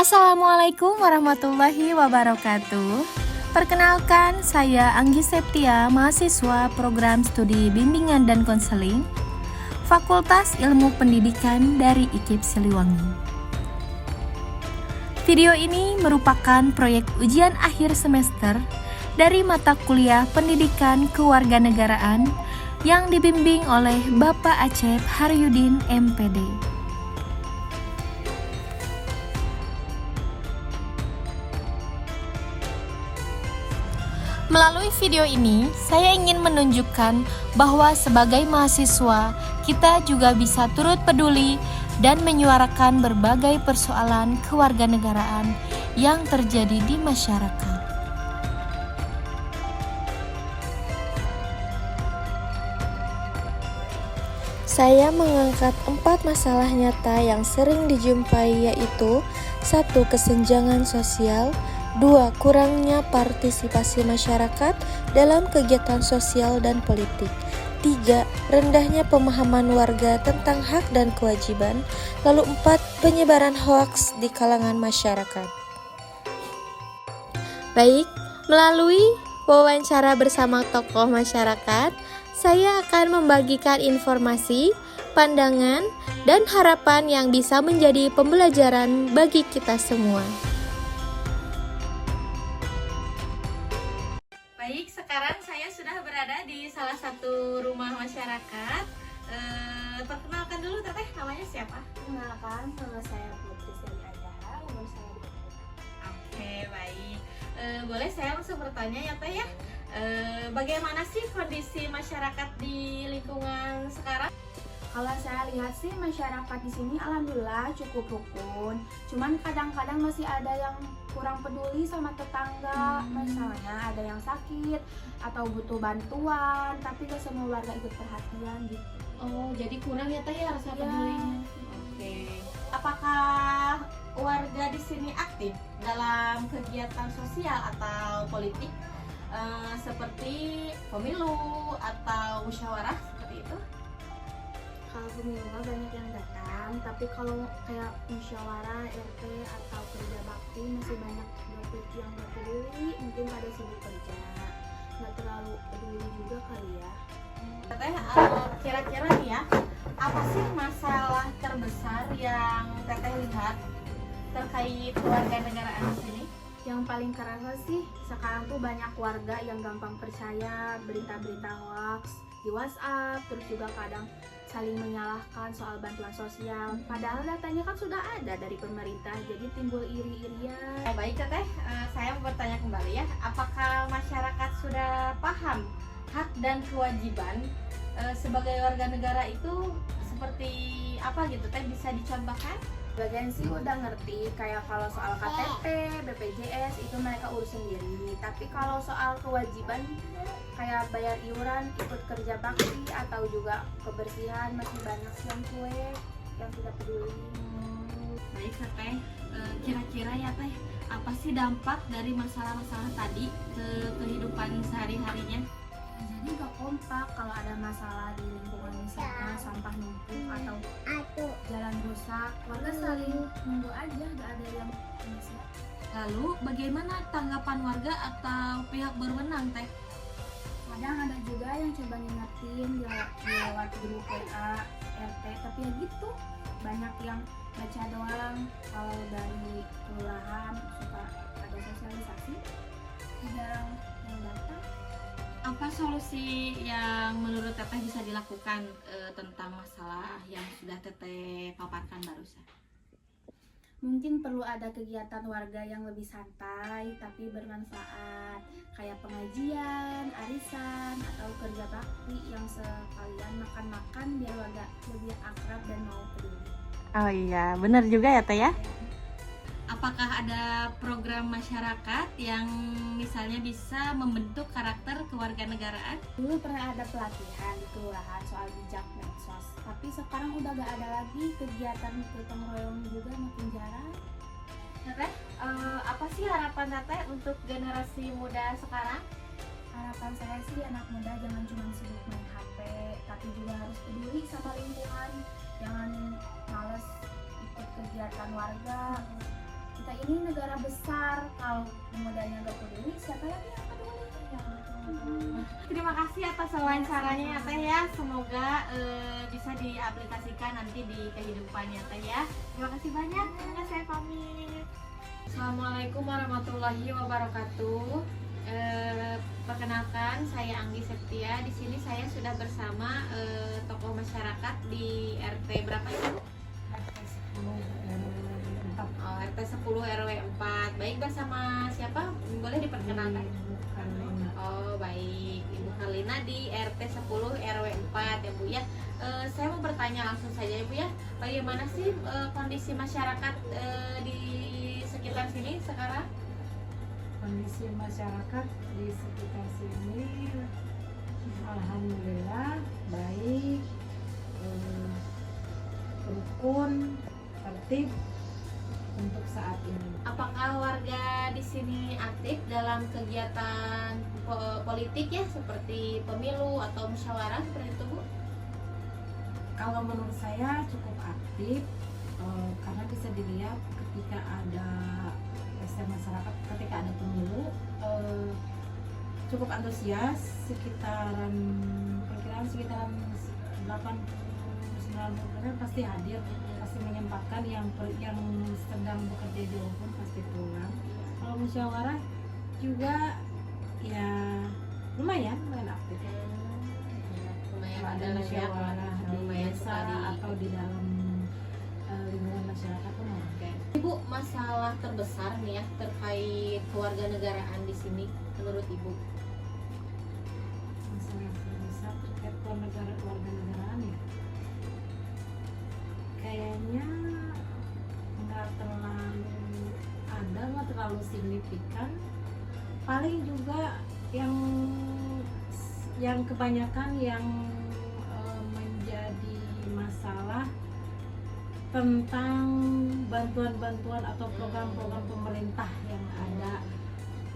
Assalamualaikum warahmatullahi wabarakatuh. Perkenalkan, saya Anggi Septia, mahasiswa program studi bimbingan dan konseling Fakultas Ilmu Pendidikan dari IKIP Siliwangi. Video ini merupakan proyek ujian akhir semester dari mata kuliah Pendidikan Kewarganegaraan yang dibimbing oleh Bapak Acep Haryudin MPD. Melalui video ini, saya ingin menunjukkan bahwa sebagai mahasiswa, kita juga bisa turut peduli dan menyuarakan berbagai persoalan kewarganegaraan yang terjadi di masyarakat. Saya mengangkat 4 masalah nyata yang sering dijumpai, yaitu 1. Kesenjangan sosial, 2. Kurangnya partisipasi masyarakat dalam kegiatan sosial dan politik, 3. Rendahnya pemahaman warga tentang hak dan kewajiban, lalu 4. Penyebaran hoaks di kalangan masyarakat. Baik, melalui wawancara bersama tokoh masyarakat, saya akan membagikan informasi, pandangan, dan harapan yang bisa menjadi pembelajaran bagi kita semua. Baik, sekarang saya sudah berada di salah satu rumah masyarakat. Perkenalkan dulu Teteh, namanya siapa? Perkenalkan, nama saya Putri Seri Ajaha, umur saya 20 tahun. Oke, baik. Boleh saya langsung bertanya ya Teh ya? Bagaimana sih kondisi masyarakat di lingkungan sekarang? Kalau saya lihat sih masyarakat di sini alhamdulillah cukup rukun. Cuman kadang-kadang masih ada yang kurang peduli sama tetangga. Misalnya ada yang sakit atau butuh bantuan, tapi gak semua warga ikut perhatian gitu. Oh, jadi kurang ya Teh ya rasa Ya. pedulinya. Oke. Apakah warga di sini aktif dalam kegiatan sosial atau politik seperti pemilu atau musyawarah seperti itu? Kalau pemilu banyak yang datang, tapi kalau kayak musyawarah, RT atau kerja bakti masih banyak yang gak peduli, mungkin pada sibuk kerja, nggak terlalu peduli juga kali ya. Teteh, kira-kira nih ya, apa sih masalah terbesar yang Teteh lihat terkait kewarganegaraan di sini? Yang paling kerasa sih sekarang tuh banyak warga yang gampang percaya berita-berita hoax di WhatsApp, terus juga kadang saling menyalahkan soal bantuan sosial, padahal datanya kan sudah ada dari pemerintah, jadi timbul iri-irian. Baik Teteh, saya mau bertanya kembali ya, apakah masyarakat sudah paham hak dan kewajiban sebagai warga negara itu seperti apa gitu Teh, bisa dicontohkan? Bagian sih udah ngerti, kayak kalau soal KTP, BPJS itu mereka urus sendiri. Tapi kalau soal kewajiban kayak bayar iuran, ikut kerja bakti atau juga kebersihan masih banyak yang cuek, yang tidak peduli. Baik Teteh, kira-kira ya Teh, apa sih dampak dari masalah-masalah tadi ke kehidupan sehari-harinya? Jadi gak kompak kalau ada masalah di lingkungan, misalnya sampah numpuk atau jalan rusak, warga saling nunggu aja, gak ada yang bisa. Lalu bagaimana tanggapan warga atau pihak berwenang Teh? Kadang ada juga yang coba ngingetin lewat grup WA RT, tapi ya gitu, banyak yang baca doang. Kalau dari kelurahan suka ada sosialisasi, jarang yang datang. Apa solusi yang menurut Teteh bisa dilakukan tentang masalah yang sudah Teteh paparkan barusan? Mungkin perlu ada kegiatan warga yang lebih santai tapi bermanfaat, kayak pengajian, arisan, atau kerja bakti yang sekalian makan-makan biar warga lebih akrab dan mau peduli. Oh iya, benar juga ya Teh ya? Apakah ada program masyarakat yang misalnya bisa membentuk karakter kewarganegaraan? Dulu pernah ada pelatihan di kelurahan soal bijak medsos, tapi sekarang udah gak ada lagi. Kegiatan gotong royong juga makin jarang. Teteh, apa sih harapan Teteh untuk generasi muda sekarang? Harapan saya sih anak muda jangan cuma sibuk main HP, tapi juga harus peduli sama lingkungan. Jangan males ikut kegiatan warga, kita ini negara besar, kalau modalnya nggak peduli siapa lagi yang peduli ya. Terima kasih atas wawancaranya ya Teh ya. Semoga bisa diaplikasikan nanti di kehidupannya Teh ya. Terima kasih banyak. Semoga saya pamit. Assalamualaikum warahmatullahi wabarakatuh. Perkenalkan, saya Anggi Septia. Di sini saya sudah bersama tokoh masyarakat di RT berapa itu? RT 10 RW 4. Baik, bersama siapa? Boleh diperkenalkan? Oh baik, Ibu Karlina di RT 10 RW 4 ya Bu ya. Saya mau bertanya langsung saja ya Bu ya. Bagaimana sih kondisi masyarakat di sekitar sini sekarang? Kondisi masyarakat di sekitar sini alhamdulillah baik, rukun, tertib untuk saat ini. Apakah warga di sini aktif dalam kegiatan politik ya, seperti pemilu atau musyawarah seperti itu Bu? Kalau menurut saya cukup aktif, karena bisa dilihat ketika ada pesta masyarakat, ketika ada pemilu, cukup antusias, perkiraan sekitaran 80-90% pasti hadir, pasti menyempatkan, yang sedang bekerja di rumah pun pasti pulang. Kalau musyawarah juga ya lumayan aktif. Lumayan Kalau ada ada musyawarah di lumayan desa atau di dalam lingkungan masyarakat pun ada. Ibu, masalah terbesar nih ya terkait kewarganegaraan di sini menurut Ibu? Masalah terbesar terkait kewarganegaraan ya, kayaknya nggak terlalu signifikan. Paling juga yang kebanyakan yang menjadi masalah tentang bantuan-bantuan atau program-program pemerintah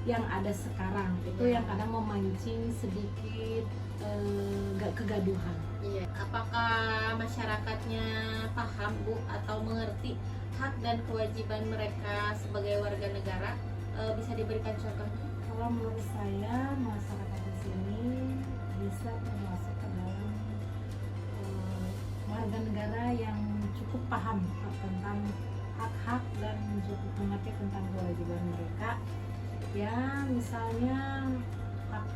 yang ada sekarang, itu yang kadang memancing sedikit kegaduhan. Iya. Apakah masyarakatnya paham Bu atau mengerti hak dan kewajiban mereka sebagai warga negara? Bisa diberikan contohnya? Kalau menurut saya masyarakat di sini bisa termasuk ke dalam warga negara yang cukup paham tentang hak-hak dan cukup mengerti tentang kewajiban mereka. Ya misalnya hak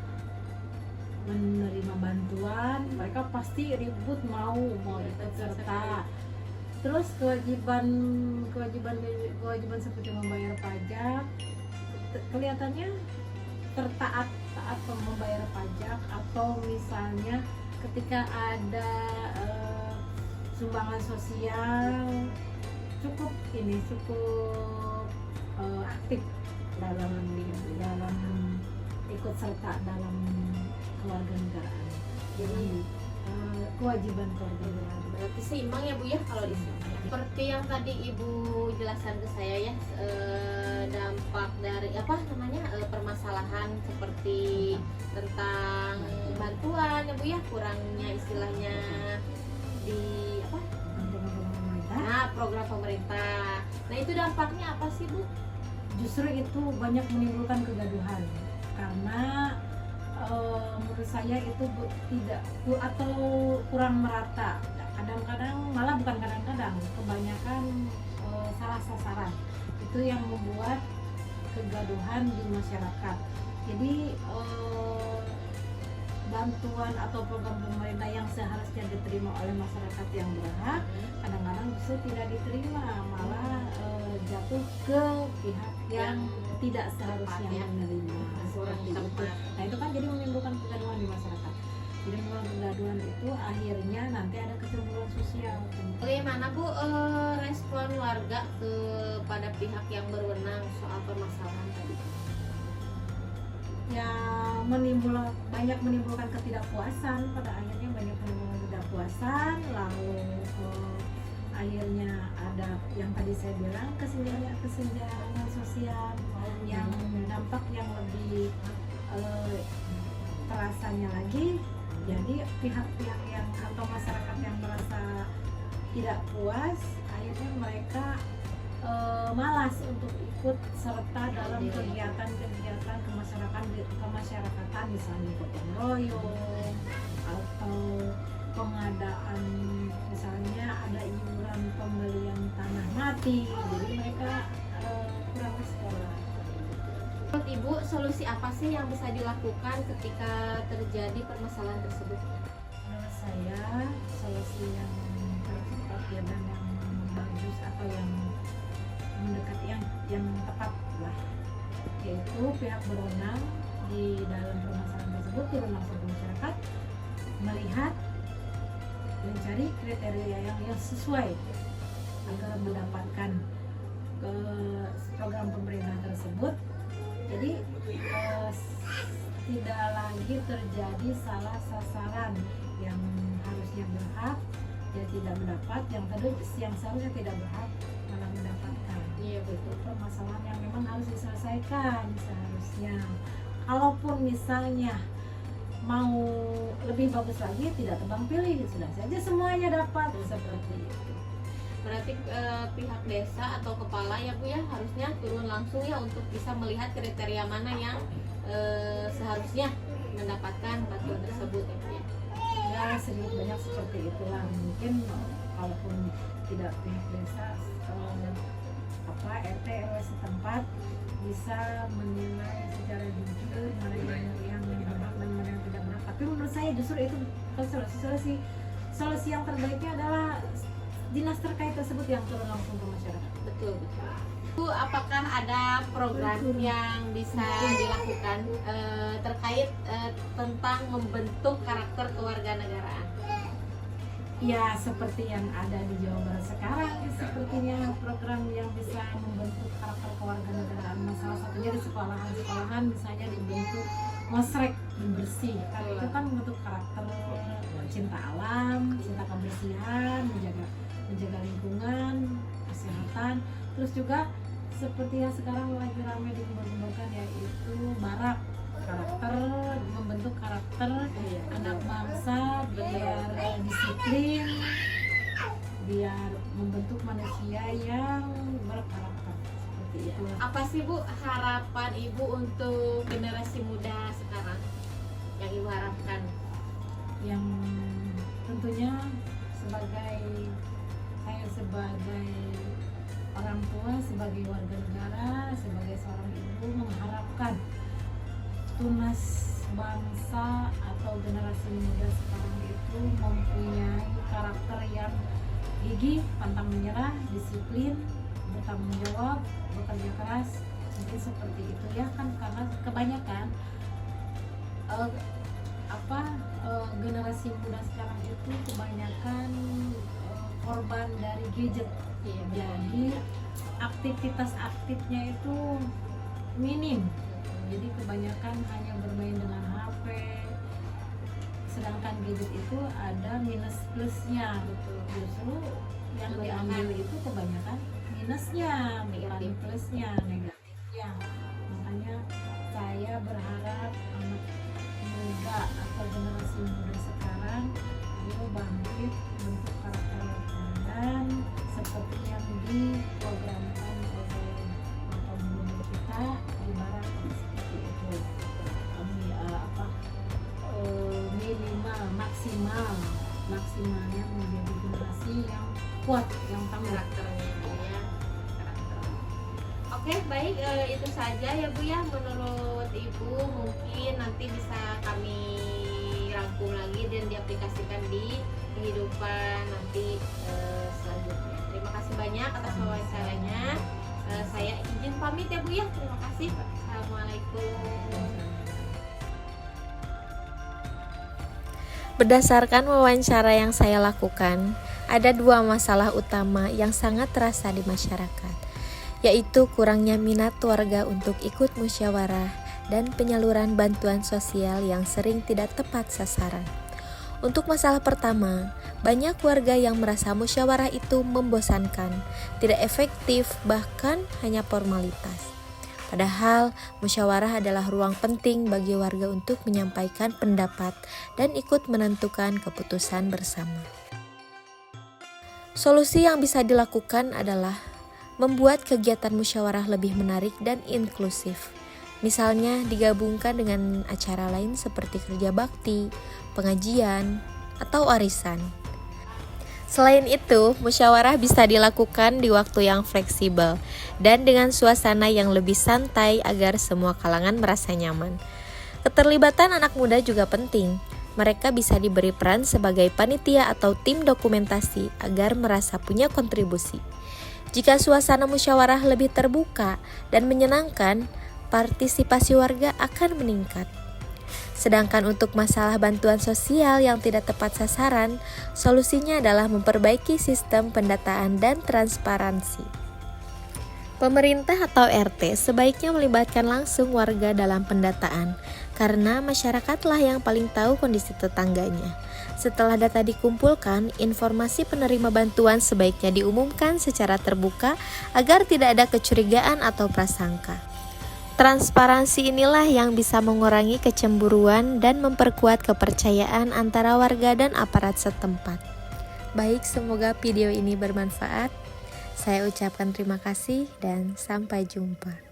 menerima bantuan, mereka pasti ribut mau ikut serta. Terus kewajiban seperti membayar pajak, kelihatannya taat membayar pajak, atau misalnya ketika ada sumbangan sosial cukup aktif dalam ikut serta dalam kewarganegaraan. Jadi kewajiban kewarganegaraan. Berarti seimbang ya Bu ya kalau di sini. Seperti yang tadi Ibu jelaskan ke saya ya, dampak dari permasalahan seperti tentang bantuan ya Bu ya, kurangnya istilahnya di program pemerintah. Nah itu dampaknya apa sih Bu? Justru itu banyak menimbulkan kegaduhan, karena menurut saya itu tidak atau kurang merata. Kadang-kadang, malah bukan kadang-kadang, kebanyakan salah sasaran. Itu yang membuat kegaduhan di masyarakat. Jadi bantuan atau program pemerintah yang seharusnya diterima oleh masyarakat yang berhak, kadang-kadang justru tidak diterima, malah jatuh ke pihak yang tidak seharusnya menerima. Nah itu kan jadi menimbulkan kegaduhan di masyarakat. Jadi menimbulkan kegaduhan itu akhirnya nanti ada kecemburuan sosial. Bagaimana Bu respon warga kepada pihak yang berwenang soal permasalahan tadi? Ya banyak menimbulkan ketidakpuasan, pada akhirnya banyak menimbulkan ketidakpuasan, lalu akhirnya ada yang tadi saya bilang kesenjangan sosial, yang dampak yang lebih terasanya lagi. Jadi pihak-pihak yang atau masyarakat yang merasa tidak puas, akhirnya mereka malas untuk ikut serta dalam kegiatan-kegiatan kemasyarakatan, misalnya gotong royong atau pengadaan, misalnya ada iuran pembelian tanah mati, jadi mereka kurang sekolah. Menurut Ibu, solusi apa sih yang bisa dilakukan ketika terjadi permasalahan tersebut? Menurut saya solusi yang tepat ya, dan yang bagus atau yang mendekati yang tepat lah, yaitu pihak berwenang di dalam permasalahan tersebut turun langsung ke masyarakat, melihat, mencari kriteria yang sesuai agar mendapatkan ke program pemerintah tersebut. Jadi tidak lagi terjadi salah sasaran, yang harusnya berhak dia tidak mendapat, yang seharusnya tidak berhak malah mendapatkan. Iya betul. Permasalahan yang memang harus diselesaikan seharusnya. Kalaupun misalnya mau lebih bagus lagi, tidak tebang pilih, sudah saja semuanya dapat seperti itu. Berarti pihak desa atau kepala ya Bu ya harusnya turun langsung ya untuk bisa melihat kriteria mana yang seharusnya mendapatkan bantuan tersebut ya Bu ya. Ya sedikit banyak seperti itulah. Mungkin kalaupun tidak pihak desa, RT RW setempat bisa menilai secara jujur mana yang berhak dan mana yang tidak berhak. Tapi menurut saya justru itu solusi yang terbaiknya adalah dinas terkait tersebut yang turun langsung ke masyarakat. Betul. Bu, apakah ada program yang bisa dilakukan terkait tentang membentuk karakter kewarganegaraan? Ya seperti yang ada di Jawa Barat sekarang, sepertinya program yang bisa membentuk karakter kewarganegaraan. Salah satunya di sekolahan misalnya dibentuk ngosrek bersih. Karena itu kan membentuk karakter cinta alam, cinta kebersihan, menjaga lingkungan, kesehatan. Terus juga seperti yang sekarang lagi ramai dikembangkan, yaitu barak, karakter, membentuk karakter anak bangsa biar disiplin, biar membentuk manusia yang berkarakter, seperti itu. Apa sih Bu harapan Ibu untuk generasi muda sekarang yang Ibu harapkan? Yang tentunya sebagai orang tua, sebagai warga negara, sebagai seorang ibu, mengharapkan tunas bangsa atau generasi muda sekarang itu mempunyai karakter yang gigih, pantang menyerah, disiplin, bertanggung jawab, bekerja keras. Mungkin seperti itu ya kan, karena kebanyakan generasi muda sekarang itu kebanyakan korban dari gadget. Jadi aktivitas aktifnya itu minim. Jadi kebanyakan hanya bermain dengan HP. Sedangkan gadget itu ada minus plusnya. Justru yang diambil itu kebanyakan minusnya, bukan plusnya, negatifnya. Makanya saya berharap anak muda atau generasi muda sekarang ayo bangkit bentuk karakter dan seperti yang diprogramkan oleh Bapak Gubernur kita di Barat, seperti itu. Minimal maksimalnya menjadi generasi yang kuat, yang tangguh. Karakternya ya, karakter. Oke, baik, itu saja ya Bu ya menurut Ibu. Mungkin nanti bisa kami rangkum lagi dan diaplikasikan di kehidupan nanti selanjutnya. Terima kasih banyak atas wawancaranya. Saya izin pamit ya Bu ya. Terima kasih. Assalamualaikum. Berdasarkan wawancara yang saya lakukan, ada dua masalah utama yang sangat terasa di masyarakat, yaitu kurangnya minat warga untuk ikut musyawarah dan penyaluran bantuan sosial yang sering tidak tepat sasaran. Untuk masalah pertama, banyak warga yang merasa musyawarah itu membosankan, tidak efektif, bahkan hanya formalitas. Padahal, musyawarah adalah ruang penting bagi warga untuk menyampaikan pendapat dan ikut menentukan keputusan bersama. Solusi yang bisa dilakukan adalah membuat kegiatan musyawarah lebih menarik dan inklusif. Misalnya digabungkan dengan acara lain seperti kerja bakti, pengajian, atau arisan. Selain itu, musyawarah bisa dilakukan di waktu yang fleksibel dan dengan suasana yang lebih santai agar semua kalangan merasa nyaman. Keterlibatan anak muda juga penting. Mereka bisa diberi peran sebagai panitia atau tim dokumentasi agar merasa punya kontribusi. Jika suasana musyawarah lebih terbuka dan menyenangkan, partisipasi warga akan meningkat. Sedangkan untuk masalah bantuan sosial yang tidak tepat sasaran, solusinya adalah memperbaiki sistem pendataan dan transparansi. Pemerintah atau RT sebaiknya melibatkan langsung warga dalam pendataan, karena masyarakatlah yang paling tahu kondisi tetangganya. Setelah data dikumpulkan, informasi penerima bantuan sebaiknya diumumkan secara terbuka agar tidak ada kecurigaan atau prasangka. Transparansi inilah yang bisa mengurangi kecemburuan dan memperkuat kepercayaan antara warga dan aparat setempat. Baik, semoga video ini bermanfaat. Saya ucapkan terima kasih dan sampai jumpa.